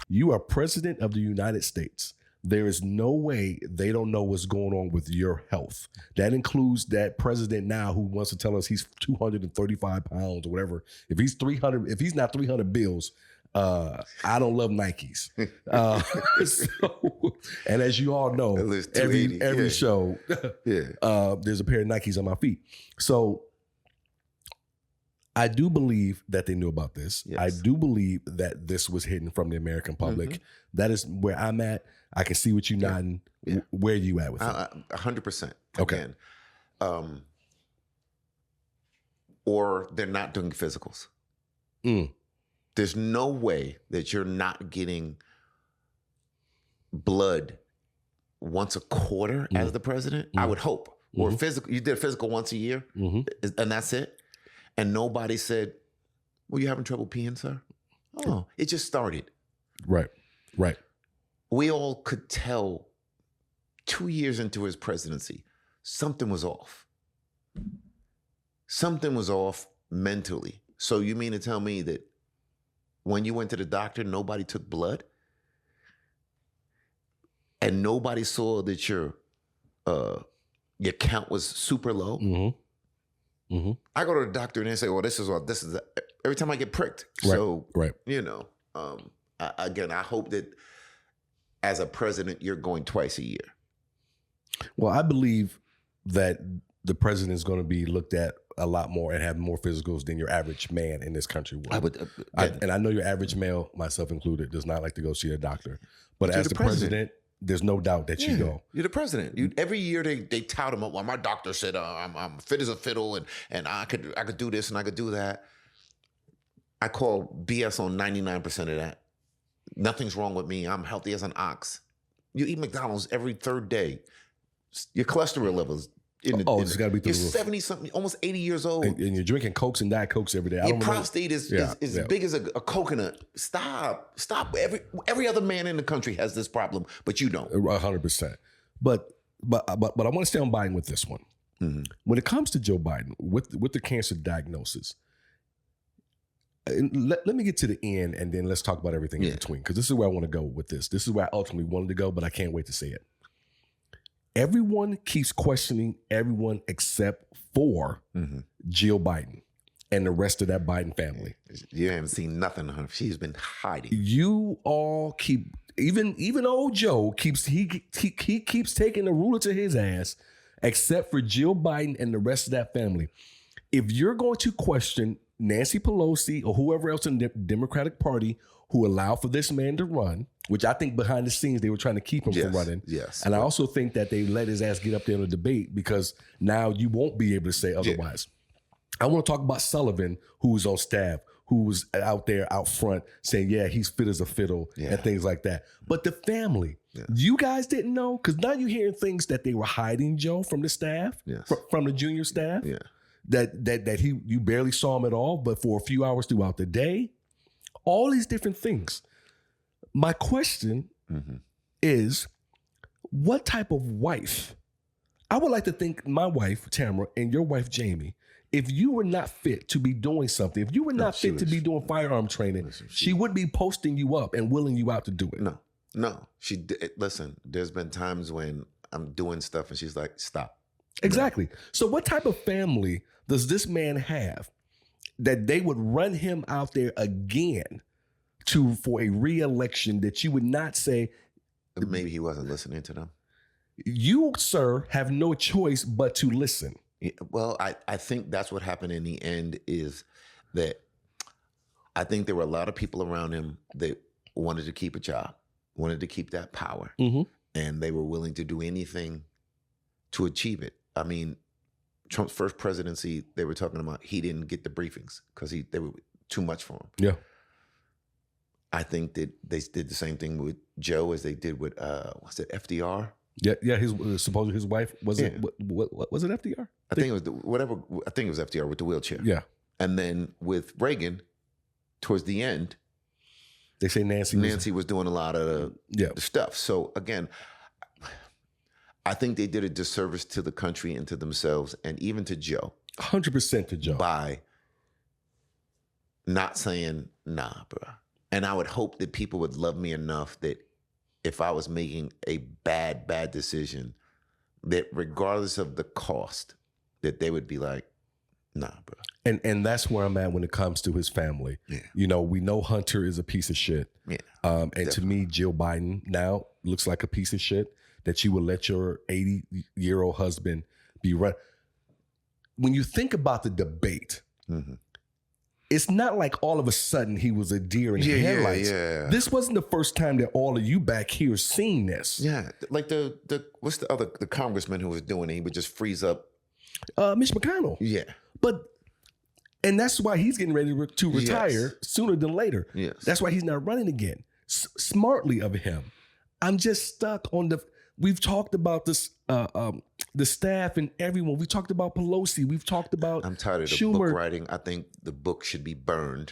You are president of the United States. There is no way they don't know what's going on with your health. That includes that president now who wants to tell us he's 235 pounds or whatever. If he's 300, if he's not 300 bills, I don't love Nikes. And as you all know, every show, there's a pair of Nikes on my feet. So I do believe that they knew about this. Yes. I do believe that this was hidden from the American public. Mm-hmm. That is where I'm at. I can see what you nodding. Yeah. Where are you at with it? 100%. Okay. Again, or they're not doing physicals. There's no way that you're not getting blood once a quarter as the president. I would hope. Or physical. You did a physical once a year, and that's it. And nobody said, "Well, you having trouble peeing, sir?" Oh, it just started. Right. We all could tell 2 years into his presidency, something was off. Something was off mentally. So you mean to tell me that when you went to the doctor, nobody took blood? And nobody saw that your count was super low? I go to the doctor and they say, "Well, this is every time I get pricked." Right. So, right. Again, I hope that as a president, you're going twice a year. Well, I believe that the president is going to be looked at a lot more and have more physicals than your average man in this country would. And I know your average male, myself included, does not like to go see a doctor. But as the president, there's no doubt that you go. You're the president. Every year they tout him up. Well, my doctor said I'm fit as a fiddle and I could do this and I could do that. I call BS on 99% of that. Nothing's wrong with me. I'm healthy as an ox. You eat McDonald's every third day. Your cholesterol levels it's got to be through the roof. You're 70-something, almost 80 years old. And you're drinking Cokes and Diet Cokes every day. Your prostate is big as a coconut. Stop. Every other man in the country has this problem, but you don't. 100%. But I want to stay on Biden with this one. When it comes to Joe Biden, with the cancer diagnosis, let me get to the end and then let's talk about everything in between, because this is where I want to go with this. This is where I ultimately wanted to go, but I can't wait to say it. Everyone keeps questioning everyone except for Jill Biden and the rest of that Biden family. You haven't seen nothing of her. She's been hiding. You all keep, even old Joe keeps taking the ruler to his ass, except for Jill Biden and the rest of that family. If you're going to question Nancy Pelosi or whoever else in the Democratic Party who allowed for this man to run, which I think behind the scenes they were trying to keep him from running. Yes. And I also think that they let his ass get up there in a debate because now you won't be able to say otherwise. I want to talk about Sullivan, who was on staff, who was out there out front saying, yeah, he's fit as a fiddle and things like that. But the family, you guys didn't know? Because now you're hearing things that they were hiding Joe from the staff, from the junior staff. Yeah. That you barely saw him at all, but for a few hours throughout the day, all these different things. My question is, what type of wife? I would like to think my wife, Tamara, and your wife, Jamie, if you were not fit to be doing something, if you were not fit to be doing firearm training, she would be posting you up and willing you out to do it. No. She did. Listen, there's been times when I'm doing stuff and she's like, stop. Exactly. So what type of family does this man have that they would run him out there again for a re-election that you would not say? Maybe he wasn't listening to them. You, sir, have no choice but to listen. Yeah, well, I think that's what happened in the end is that I think there were a lot of people around him that wanted to keep a job, wanted to keep that power, and they were willing to do anything to achieve it. I mean, Trump's first presidency, they were talking about he didn't get the briefings because they were too much for him. Yeah. I think that they did the same thing with Joe as they did with was it FDR? Yeah. Supposedly his wife was it. What was it? FDR? I think it was I think it was FDR with the wheelchair. Yeah. And then with Reagan, towards the end, they say Nancy was doing a lot of the stuff. So again, I think they did a disservice to the country and to themselves, and even to Joe. 100% to Joe. By not saying, nah, bro. And I would hope that people would love me enough that if I was making a bad decision, that regardless of the cost, that they would be like, nah, bro. And that's where I'm at when it comes to his family. Yeah. You know, we know Hunter is a piece of shit. Yeah. And definitely. to me, Jill Biden now looks like a piece of shit that you would let your 80-year-old husband be run. When you think about the debate, it's not like all of a sudden he was a deer in headlights. Yeah. This wasn't the first time that all of you back here seen this. Yeah. Like the what's the other, the congressman who was doing it, he would just freeze up. Mitch McConnell. Yeah. And that's why he's getting ready to retire sooner than later. Yes. That's why he's not running again. Smartly of him. I'm just stuck on we've talked about this, the staff and everyone. We talked about Pelosi. We've talked about I'm tired of the Schumer. book writing. I think the book should be burned.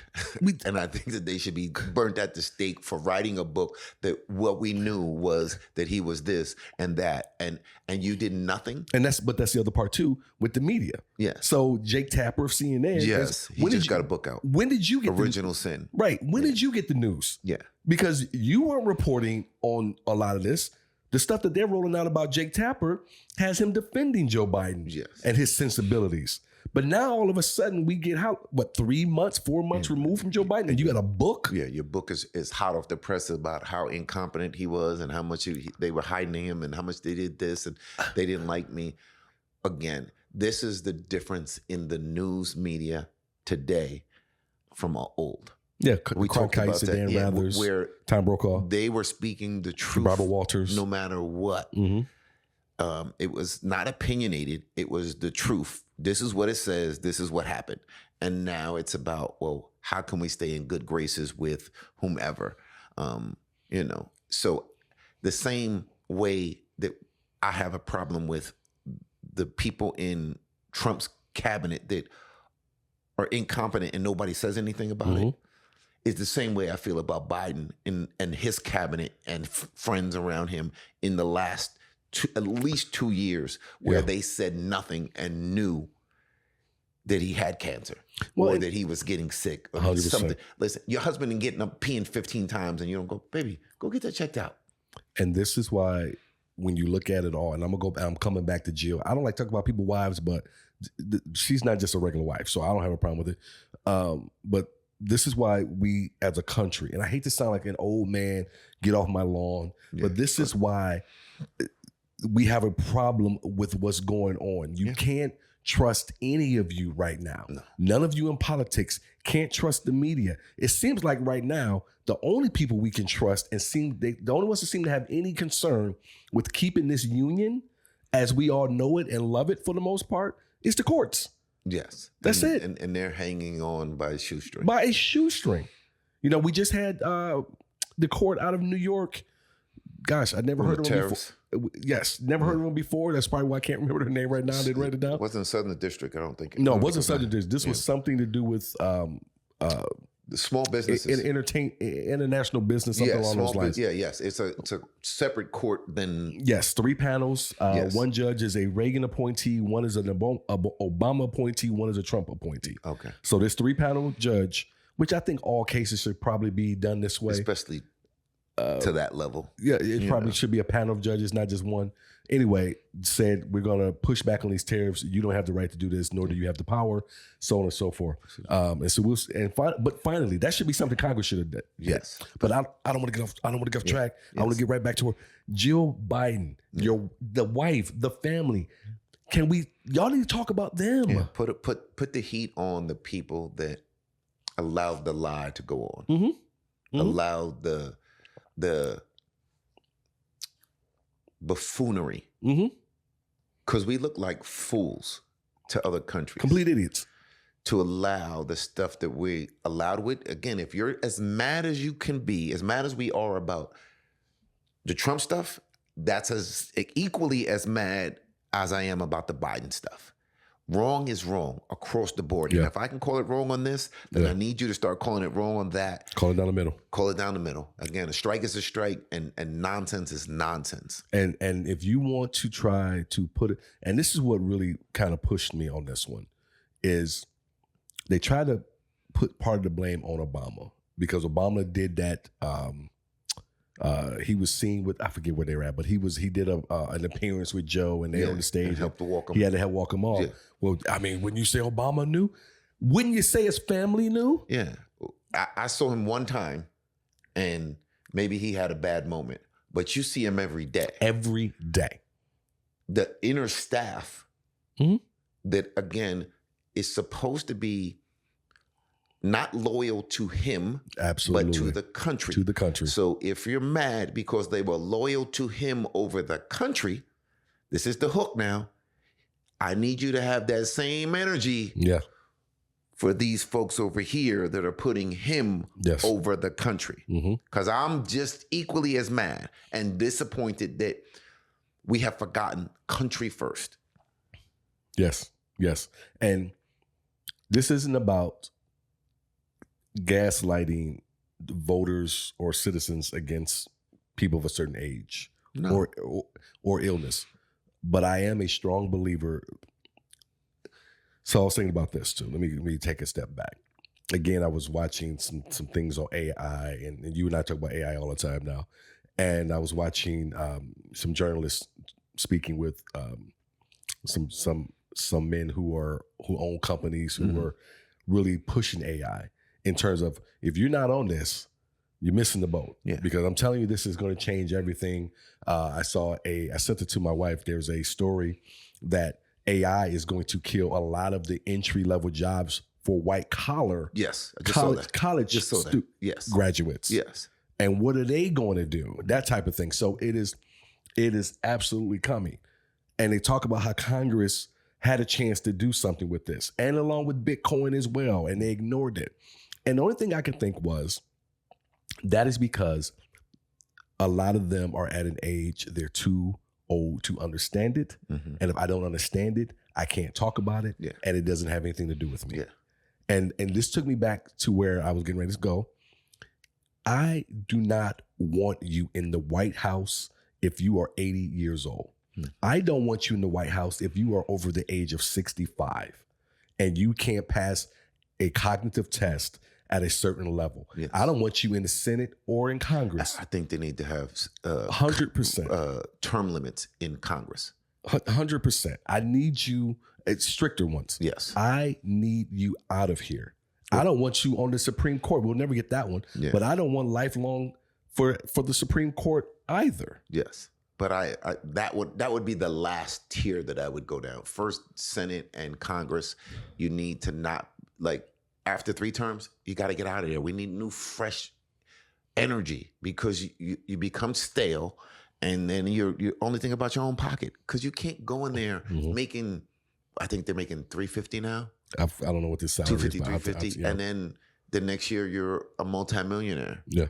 And I think that they should be burnt at the stake for writing a book that what we knew was that he was this and that. And you did nothing. But that's the other part too with the media. Yeah. So Jake Tapper of CNN. Yes. He just got a book out. When did you get Original Sin? Right. When did you get the news? Yeah. Because you weren't reporting on a lot of this. The stuff that they're rolling out about Jake Tapper has him defending Joe Biden and his sensibilities. But now all of a sudden we get 3 months, 4 months removed from Joe Biden, and you got a book? Yeah, your book is hot off the press about how incompetent he was and how much they were hiding him and how much they did this and they didn't like me. Again, this is the difference in the news media today from old. Yeah, we talked about that. Dan Rathers, where Tom Brokaw. They were speaking the truth, Barbara Walters, no matter what. It was not opinionated. It was the truth. This is what it says. This is what happened. And now it's about, well, how can we stay in good graces with whomever? So the same way that I have a problem with the people in Trump's cabinet that are incompetent and nobody says anything about it. It's the same way I feel about Biden and his cabinet and friends around him in the last at least 2 years where they said nothing and knew that he had cancer or that he was getting sick or 100%. something. Listen, your husband is getting up peeing 15 times and you don't go, baby, go get that checked out. And this is why when you look at it all, and I'm coming back to Jill. I don't like talking about people's wives, but she's not just a regular wife, so I don't have a problem with it. But this is why we as a country, and I hate to sound like an old man, get off my lawn, but this is why we have a problem with what's going on. You can't trust any of you right now. No. None of you in politics can't trust the media. It seems like right now, the only people we can trust and the only ones that seem to have any concern with keeping this union as we all know it and love it for the most part is the courts. Yes. That's it. And they're hanging on by a shoestring. By a shoestring. You know, we just had the court out of New York. Gosh, I never heard of them before. Yes, never heard of them before. That's probably why I can't remember their name right now. I didn't write it down. It wasn't Southern District, I don't think. No, it wasn't Southern District. This was something to do with the small businesses. International business, something along those lines. Yes. It's a separate court than... Yes, 3 panels. One judge is a Reagan appointee, one is an Obama appointee, one is a Trump appointee. Okay. So this 3-panel judge, which I think all cases should probably be done this way. Especially to that level. Yeah, it probably should be a panel of judges, not just one. Anyway, said we're going to push back on these tariffs. You don't have the right to do this, nor do you have the power, so on and so forth. But finally, that should be something Congress should have done. Yes, but I don't want to get off. I don't want to get off track. Yes. I want to get right back to her. Jill Biden, the wife, the family. Y'all need to talk about them. Yeah, put the heat on the people that allowed the lie to go on. Allowed the buffoonery, because we look like fools to other countries, complete idiots, to allow the stuff that we allowed with. Again, if you're as mad as you can be, as mad as we are about the Trump stuff, that's as equally as mad as I am about the Biden stuff. Wrong is wrong across the board. And if I can call it wrong on this, then I need you to start calling it wrong on that. Call it down the middle. Call it down the middle. Again, a strike is a strike and nonsense is nonsense. And if you want to try to put it, and this is what really kind of pushed me on this one, is they try to put part of the blame on Obama. because Obama did that. He was seen with, I forget where they were at, but he did an appearance with Joe, and they on the stage. And helped to walk him. He had to help walk him off. Yeah. Well, I mean, when you say Obama knew, wouldn't you say his family knew? Yeah. I saw him one time, and maybe he had a bad moment, but you see him every day. Every day. The inner staff that, again, is supposed to be not loyal to him, absolutely, but to the country. To the country. So if you're mad because they were loyal to him over the country, this is the hook now. I need you to have that same energy for these folks over here that are putting him over the country. Because I'm just equally as mad and disappointed that we have forgotten country first. Yes, yes. And this isn't about gaslighting voters or citizens against people of a certain age or illness. But I am a strong believer. So I was thinking about this too. Let me take a step back. Again, I was watching some things on AI, and you and I talk about AI all the time now. And I was watching some journalists speaking with some men who own companies who are really pushing AI. In terms of, if you're not on this, you're missing the boat. Yeah. Because I'm telling you, this is going to change everything. I sent it to my wife. There's a story that AI is going to kill a lot of the entry level jobs for white collar. Yes. College graduates. Yes. And what are they going to do? That type of thing. So it is absolutely coming. And they talk about how Congress had a chance to do something with this, and along with Bitcoin as well, and they ignored it. And the only thing I could think was that is because a lot of them are at an age they're too old to understand it. And if I don't understand it, I can't talk about it. Yeah. And it doesn't have anything to do with me. Yeah. And this took me back to where I was getting ready to go. I do not want you in the White House if you are 80 years old. I don't want you in the White House if you are over the age of 65 and you can't pass a cognitive test at a certain level. Yes. I don't want you in the Senate or in Congress. I think they need to have 100% term limits in Congress. 100%. I need you, stricter ones. Yes. I need you out of here. I don't want you on the Supreme Court. We'll never get that one. Yeah. But I don't want lifelong for the Supreme Court either. Yes. But that would be the last tier that I would go down. First, Senate and Congress. You need to not, like, after 3 terms, you got to get out of there. We need new, fresh energy, because you become stale, and then you're only thinking about your own pocket, because you can't go in there making, I think they're making $350 now. I don't know what this salary is. $250, $350, and then the next year you're a multimillionaire. Yeah.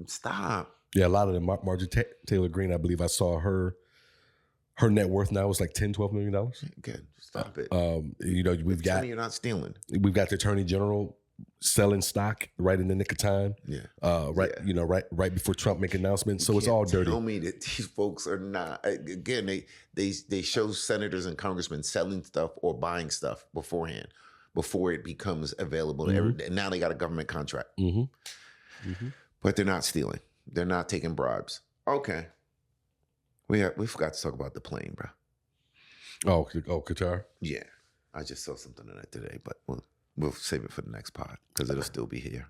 Stop. Yeah, a lot of them. Marjorie Taylor Greene, I believe I saw her net worth now is like $10, $12 million. Good. Stop it. We've got, you're not stealing. We've got the Attorney General selling stock right in the nick of time. Yeah. Right before Trump make announcements. So it's all dirty. Tell me that these folks are not. Again, they show senators and congressmen selling stuff or buying stuff beforehand, before it becomes available to everybody. And now they got a government contract. But they're not stealing. They're not taking bribes. Okay. We forgot to talk about the plane, bro. Oh, Qatar? Yeah. I just saw something on that today, but we'll save it for the next pod, because it'll still be here.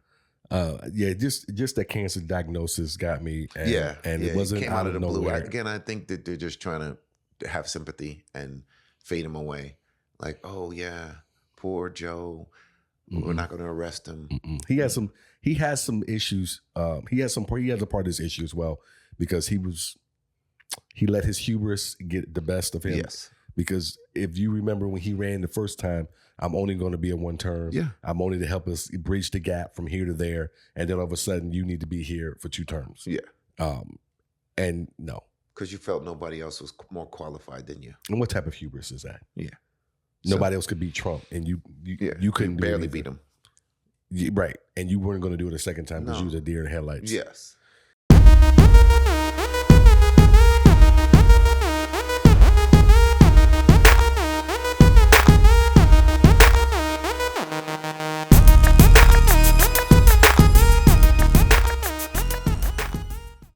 Just that cancer diagnosis got me. And it wasn't it came out of the blue. Again, I think that they're just trying to have sympathy and fade him away. Like, oh yeah, poor Joe. We're not going to arrest him. He has some issues. He has a part of this issue as well, because he let his hubris get the best of him. Yes. Because if you remember when he ran the first time, I'm only going to be a 1 term. Yeah. I'm only to help us bridge the gap from here to there. And then all of a sudden you need to be here for 2 terms. Yeah. And no. Because you felt nobody else was more qualified than you. And what type of hubris is that? Yeah. Nobody else could beat Trump, and you couldn't barely beat him. Right. And you weren't going to do it a second time because you was a deer in headlights. Yes.